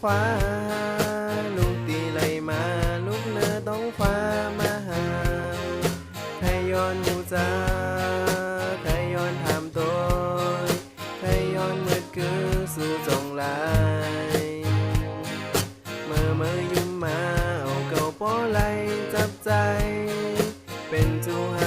ฟ้าลูกตีไหลมาลูกเนื้อต้องฟ้ามาหาใครย้อนหูจาใครย้อนถามตัวใครย้อนมืดคือสู่จงลายเมื่อยุ่มมาเอาเก่าป้อไหลจับใจเป็นจูหา